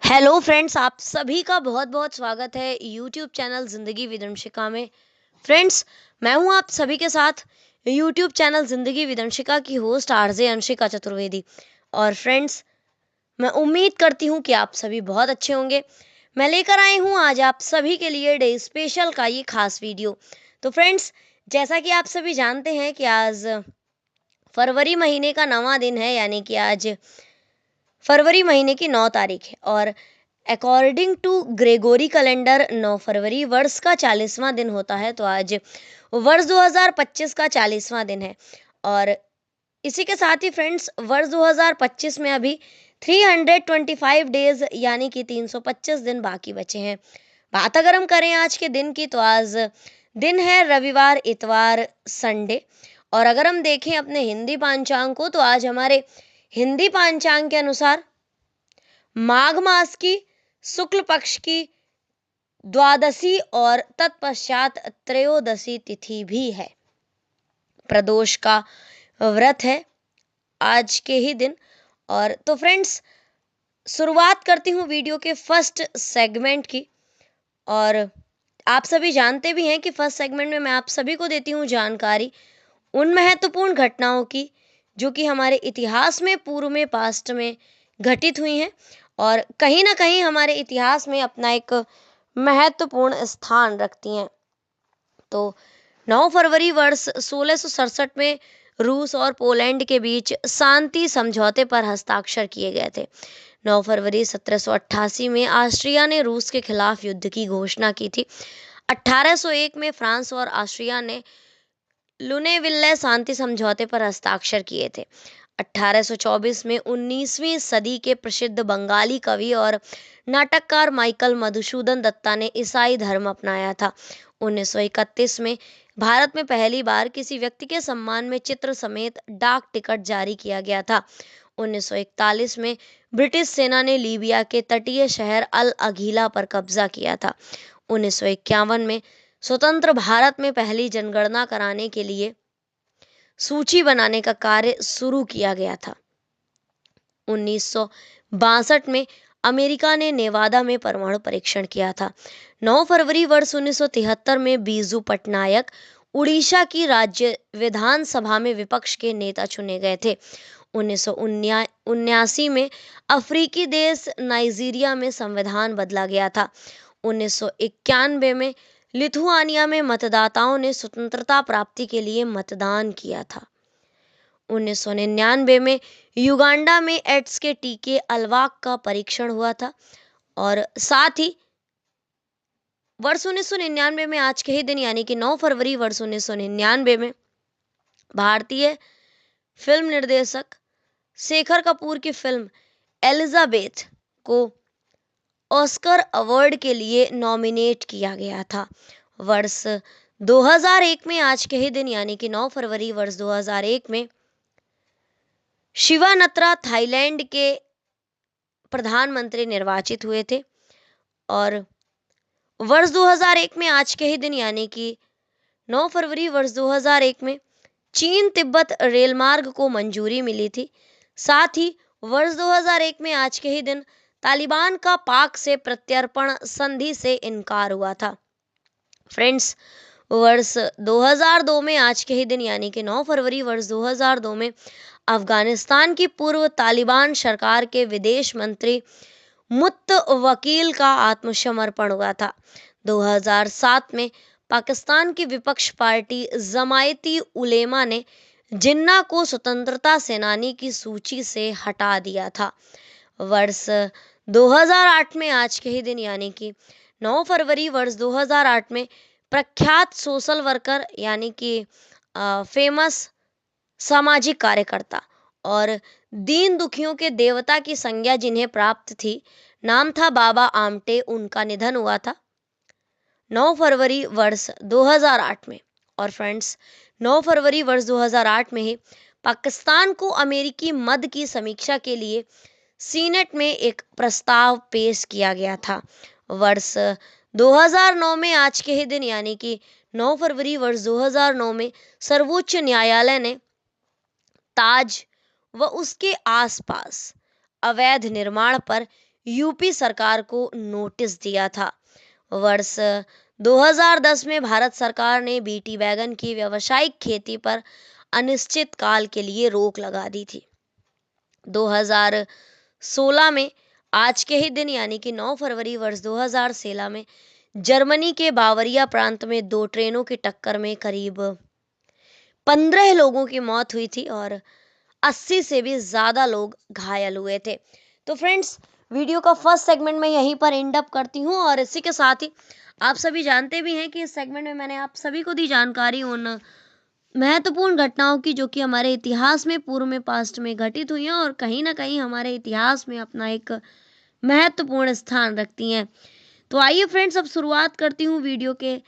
Hello friends, आप सभी का बहुत बहुत स्वागत है यूट्यूब चैनल ज़िंदगी विदंशिका में। फ्रेंड्स, मैं हूं आप सभी के साथ यूट्यूब चैनल ज़िंदगी विदंशिका की होस्ट आरजे अंशिका चतुर्वेदी। और फ्रेंड्स, मैं उम्मीद करती हूं कि आप सभी बहुत अच्छे होंगे। मैं लेकर आई हूं आज आप सभी के लिए डे स्पेशल का ये खास वीडियो। तो फ्रेंड्स, जैसा कि आप सभी जानते हैं कि आज फरवरी महीने का 9वां दिन है, यानी कि आज फरवरी महीने की 9 तारीख है। और अकॉर्डिंग टू ग्रेगोरी कैलेंडर 9 फरवरी वर्ष का 40वां दिन होता है। तो आज वर्ष 2025 का 40वां दिन है। और इसी के साथ ही फ्रेंड्स, वर्ष 2025 में अभी 325 डेज यानी कि 325 दिन बाकी बचे हैं। बात अगर हम करें आज के दिन की, तो आज दिन है रविवार, इतवार, संडे। और अगर हम देखें अपने हिंदी पांचांग को, तो आज हमारे हिंदी पांचांग के अनुसार माघ मास की शुक्ल पक्ष की द्वादशी और तत्पश्चात त्रयोदशी तिथि भी है। प्रदोष का व्रत है आज के ही दिन। और तो फ्रेंड्स, शुरुआत करती हूँ वीडियो के फर्स्ट सेगमेंट की। और आप सभी जानते भी हैं कि फर्स्ट सेगमेंट में मैं आप सभी को देती हूँ जानकारी उन महत्वपूर्ण घटनाओं की जो कि हमारे इतिहास में, पूर्व में, पास्ट में घटित हुई हैं और कहीं ना कहीं हमारे इतिहास में अपना एक महत्वपूर्ण स्थान रखती हैं। तो 9 फरवरी वर्ष 1667 में रूस और पोलैंड के बीच शांति समझौते पर हस्ताक्षर किए गए थे। 9 फरवरी 1788 में ऑस्ट्रिया ने रूस के खिलाफ युद्ध की घोषणा की थी। 1801 में फ्रांस और ऑस्ट्रिया ने लुनेविल्ले शांति समझौते पर हस्ताक्षर किए थे। 1824 में 19वीं सदी के प्रसिद्ध बंगाली कवि और नाटककार माइकल मधुसूदन दत्ता ने ईसाई धर्म अपनाया था। 1931 में भारत में पहली बार किसी व्यक्ति के सम्मान में चित्र समेत डाक टिकट जारी किया गया था। 1941 में ब्रिटिश सेना ने लीबिया के तटीय शहर अल अगीला पर कब्जा किया था। 1951 में स्वतंत्र भारत में पहली जनगणना कराने के लिए सूची बनाने का कार्य शुरू किया गया था। 1962 में अमेरिका ने नेवादा में परमाणु परीक्षण किया था। 9 फरवरी वर्ष 1973 में बीजू पटनायक उड़ीसा की राज्य विधानसभा में विपक्ष के नेता चुने गए थे। 1979 में अफ्रीकी देश नाइजीरिया में संविधान बदला गया था। 1991 में लिथुआनिया में मतदाताओं ने स्वतंत्रता प्राप्ति के लिए मतदान किया था। 1999 में युगांडा में एड्स के टीके अल्वाक का परीक्षण हुआ था। और साथ ही वर्ष 1999 में आज के ही दिन यानी कि 9 फरवरी वर्ष 1999 में भारतीय फिल्म निर्देशक शेखर कपूर की फिल्म एलिजाबेथ को ऑस्कर अवार्ड के लिए नॉमिनेट किया गया था। वर्ष 2001 में आज के ही दिन यानी कि 9 फरवरी वर्ष 2001 में शिवानत्रा थाईलैंड के प्रधानमंत्री निर्वाचित हुए थे। और वर्ष 2001 में आज के ही दिन यानी कि 9 फरवरी वर्ष 2001 में चीन तिब्बत रेल मार्ग को मंजूरी मिली थी। साथ ही वर्ष 2001 में आज के ही दिन तालिबान का पाक से प्रत्यर्पण संधि से इनकार हुआ था। फ्रेंड्स, वर्ष 2002 में आज के ही दिन यानी कि 9 फरवरी वर्ष 2002 में अफगानिस्तान की पूर्व तालिबान सरकार के विदेश मंत्री मुत्तवकील का आत्मसमर्पण हुआ था। 2007 में पाकिस्तान की विपक्ष पार्टी जमायती उलेमा ने जिन्ना को स्वतंत्रता सेनानी की सूची से हटा दिया था। वर्ष 2008 में आज के ही दिन यानी कि 9 फरवरी वर्ष 2008 में प्रख्यात सोशल वर्कर यानी कि फेमस सामाजिक कार्यकर्ता और दीन दुखियों के देवता की संज्ञा जिन्हें प्राप्त थी, नाम था बाबा आमटे, उनका निधन हुआ था 9 फरवरी वर्ष 2008 में। और फ्रेंड्स, 9 फरवरी वर्ष 2008 में ही पाकिस्तान को अमेरिकी मद की समीक्षा के लिए सीनेट में एक प्रस्ताव पेश किया गया था। वर्ष 2009 में आज के ही दिन यानी कि 9 फरवरी वर्ष 2009 में सर्वोच्च न्यायालय ने ताज व उसके आसपास अवैध निर्माण पर यूपी सरकार को नोटिस दिया था। वर्ष 2010 में भारत सरकार ने बीटी बैगन की व्यावसायिक खेती पर अनिश्चित काल के लिए रोक लगा दी थी। 2016 में आज के ही दिन यानी कि 9 फरवरी वर्ष 2016 में जर्मनी के बावरिया प्रांत में दो ट्रेनों की टक्कर में करीब 15 लोगों की मौत हुई थी और 80 से भी ज़्यादा लोग घायल हुए थे। तो फ्रेंड्स, वीडियो का फर्स्ट सेगमेंट मैं यहीं पर एंड अप करती हूँ और इसी के साथ ही आप सभी जानते भी हैं कि इस सेगमेंट में मैंने आप सभी को दी जानकारी उन महत्वपूर्ण घटनाओं की जो कि हमारे इतिहास में पूर्व में पास्ट में घटित हुई हैं और कहीं ना कहीं हमारे इतिहास में अपना एक महत्वपूर्ण स्थान रखती हैं। तो आइए फ्रेंड्स, अब शुरुआत करती हूँ वीडियो के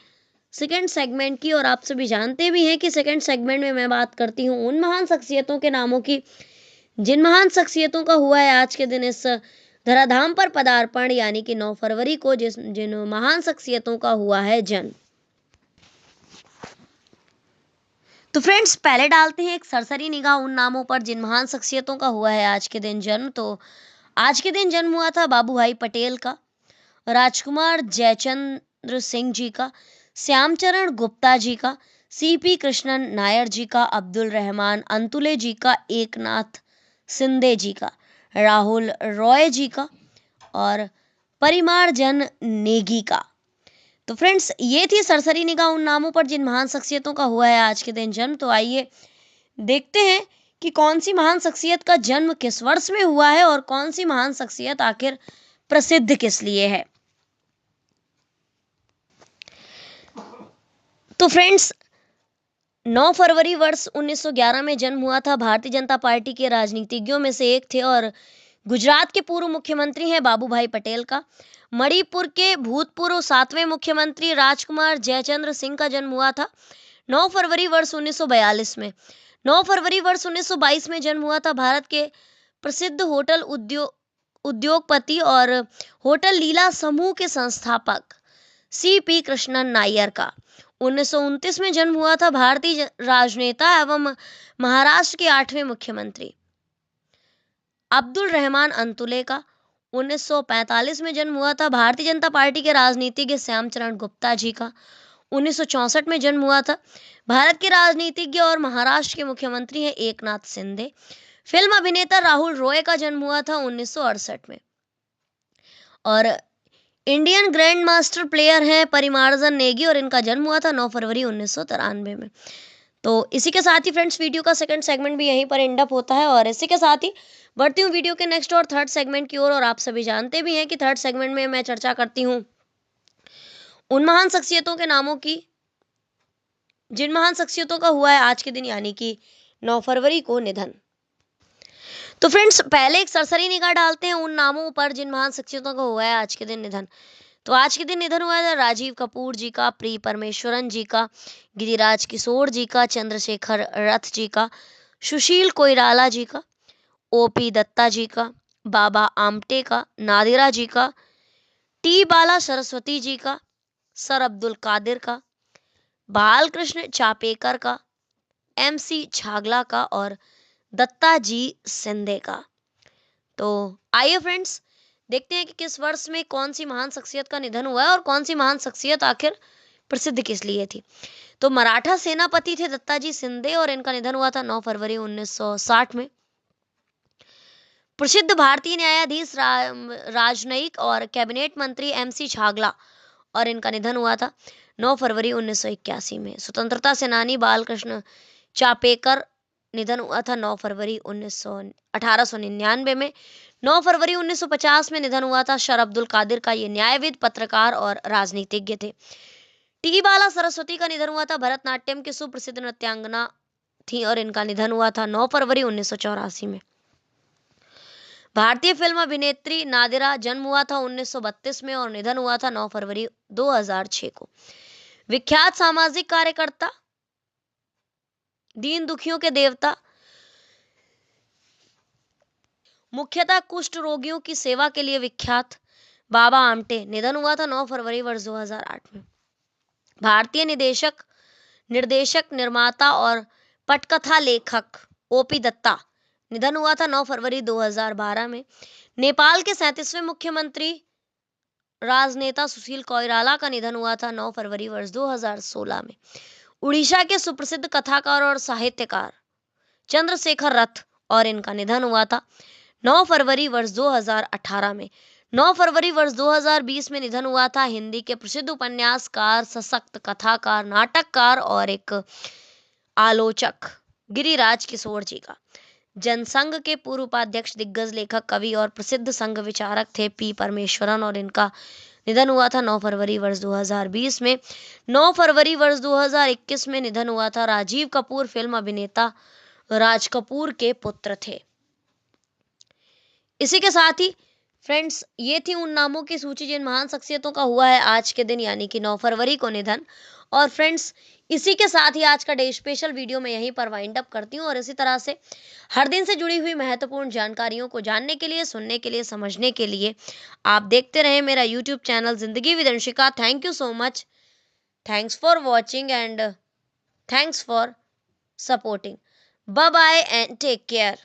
सेकेंड सेगमेंट की। और आप सभी जानते भी हैं कि सेकेंड सेगमेंट में मैं बात करती हूँ उन महान शख्सियतों के नामों की जिन महान शख्सियतों का हुआ है आज के दिन इस धराधाम पर पदार्पण, यानी कि 9 फरवरी को जिन महान शख्सियतों का हुआ है जन्म। तो फ्रेंड्स, पहले डालते हैं एक सरसरी निगाह उन नामों पर जिन महान शख्सियतों का हुआ है आज के दिन जन्म। तो आज के दिन जन्म हुआ था बाबू भाई पटेल का, राजकुमार जयचंद्र सिंह जी का, श्यामचरण गुप्ता जी का, सीपी कृष्णन नायर जी का, अब्दुल रहमान अंतुले जी का, एकनाथ शिंदे जी का, राहुल रॉय जी का और परिमार्जन नेगी का। तो फ्रेंड्स, ये थी सरसरी निगाह उन नामों पर जिन महान शख्सियतों का हुआ है आज के दिन जन्म। तो आइए देखते हैं कि कौन सी महान शख्सियत का जन्म किस वर्ष में हुआ है और कौन सी महान शख्सियत आखिर प्रसिद्ध किस लिए है। तो फ्रेंड्स, 9 फरवरी वर्ष 1911 में जन्म हुआ था। भारतीय जनता पार्टी के राजनीतिज्ञों में से एक थे और गुजरात के पूर्व मुख्यमंत्री हैं बाबू भाई पटेल का। मणिपुर के भूतपूर्व 7वें मुख्यमंत्री राजकुमार जयचंद्र सिंह का जन्म हुआ था 9 फरवरी वर्ष 1942 में। 9 फरवरी वर्ष 1922 में जन्म हुआ था भारत के प्रसिद्ध होटल उद्योगपति और होटल लीला समूह के संस्थापक सीपी कृष्णन नायर का। 1929 में जन्म हुआ था भारतीय राजनेता एवं महाराष्ट्र के 8वें मुख्यमंत्री अब्दुल रहमान अंतुले का। 1945 में जन्म हुआ था भारतीय जनता पार्टी के राजनीतिज्ञ श्यामचरण गुप्ता जी का। 1964 में जन्म हुआ था भारत के राजनीतिज्ञ और महाराष्ट्र के मुख्यमंत्री हैं एकनाथ शिंदे। फिल्म अभिनेता राहुल रॉय का जन्म हुआ था 1968 में और इंडियन ग्रैंड मास्टर प्लेयर हैं परिमार्जन नेगी और इनका जन्म हुआ था 9 फरवरी 1993 में। तो इसी के साथ ही फ्रेंड्स, वीडियो का सेकंड सेगमेंट भी यहीं पर एंड अप होता है और इसी के साथ ही बढ़ती हूँ वीडियो के नेक्स्ट और थर्ड सेगमेंट की ओर। और आप सभी जानते भी हैं कि थर्ड सेगमेंट में मैं चर्चा करती हूँ उन महान शख्सियतों के नामों की जिन महान शख्सियतों का हुआ है आज के दिन यानी कि 9 फरवरी को निधन। तो फ्रेंड्स, पहले एक सरसरी निगाह डालते हैं उन नामों पर जिन महान शख्सियतों का हुआ है आज के दिन निधन। तो आज के दिन निधन हुआ है राजीव कपूर जी का, प्री परमेश्वरन जी का, गिरिराज किशोर जी का, चंद्रशेखर रथ जी का, सुशील कोइराला जी का, ओपी दत्ता जी का, बाबा आमटे का, नादिरा जी का, टी बाला सरस्वती जी का, सर अब्दुल कादिर का, बालकृष्ण चापेकर का, एमसी छागला का और दत्ता जी सिंधे का। तो आइए फ्रेंड्स, देखते हैं कि किस वर्ष में कौन सी महान शख्सियत का निधन हुआ है और कौन सी महान शख्सियत आखिर प्रसिद्ध किस लिए थी। तो मराठा सेनापति थे दत्ताजी शिंदे और इनका निधन हुआ था 9 फरवरी 1960 में। प्रसिद्ध भारतीय न्यायाधीश राजनयिक और कैबिनेट मंत्री एमसी छागला और इनका निधन हुआ था 9 फरवरी 1981 में। स्वतंत्रता सेनानी बालकृष्ण चापेकर निधन हुआ था 9 फरवरी 1899 में। 9 फरवरी 1950 में निधन हुआ था सर अब्दुल कादिर का। ये न्यायविद, पत्रकार और राजनीतिज्ञ थे। टी बाला सरस्वती का निधन हुआ था, भरतनाट्यम की सुप्रसिद्ध नृत्यांगना थी और इनका निधन हुआ था 9 फरवरी 1984 में। भारतीय फिल्म अभिनेत्री नादिरा, जन्म हुआ था 1932 में और निधन हुआ था 9 फरवरी 2006 को। विख्यात सामाजिक कार्यकर्ता, दीन दुखियों के देवता, मुख्यतः कुष्ठ रोगियों की सेवा के लिए विख्यात बाबा आमटे, निधन हुआ था 9 फरवरी वर्ष 2008 में। भारतीय निर्देशक, निर्माता और पटकथा लेखक ओपी दत्ता, निधन हुआ था 9 फरवरी 2012 में। नेपाल के 37वें मुख्यमंत्री राजनेता सुशील कोइराला का निधन हुआ था 9 फरवरी वर्ष 2016 में। उड़ीसा के सुप्रसिद्ध कथाकार और साहित्यकार चंद्रशेखर रथ और इनका निधन हुआ था 9 फरवरी वर्ष 2018 में। 9 फरवरी वर्ष 2020 में निधन हुआ था हिंदी के प्रसिद्ध उपन्यासकार, सशक्त कथाकार, नाटककार और एक आलोचक गिरिराज किशोर जी का। जनसंघ के पूर्व उपाध्यक्ष, दिग्गज लेखक, कवि और प्रसिद्ध संघ विचारक थे पी परमेश्वरन और इनका निधन हुआ था 9 फरवरी वर्ष 2020 में। 9 फरवरी वर्ष 2021 में निधन हुआ था राजीव कपूर फिल्म अभिनेता राज कपूर के पुत्र थे। इसी के साथ ही फ्रेंड्स, ये थी उन नामों की सूची जिन महान शख्सियतों का हुआ है आज के दिन यानी कि 9 फरवरी को निधन। और फ्रेंड्स, इसी के साथ ही आज का डे स्पेशल वीडियो मैं यहीं पर वाइंड अप करती हूँ। और इसी तरह से हर दिन से जुड़ी हुई महत्वपूर्ण जानकारियों को जानने के लिए, सुनने के लिए, समझने के लिए आप देखते रहें मेरा YouTube channel Zindagi with Anshika. Thank you so much. Thanks for watching and thanks for supporting. Bye bye and take care.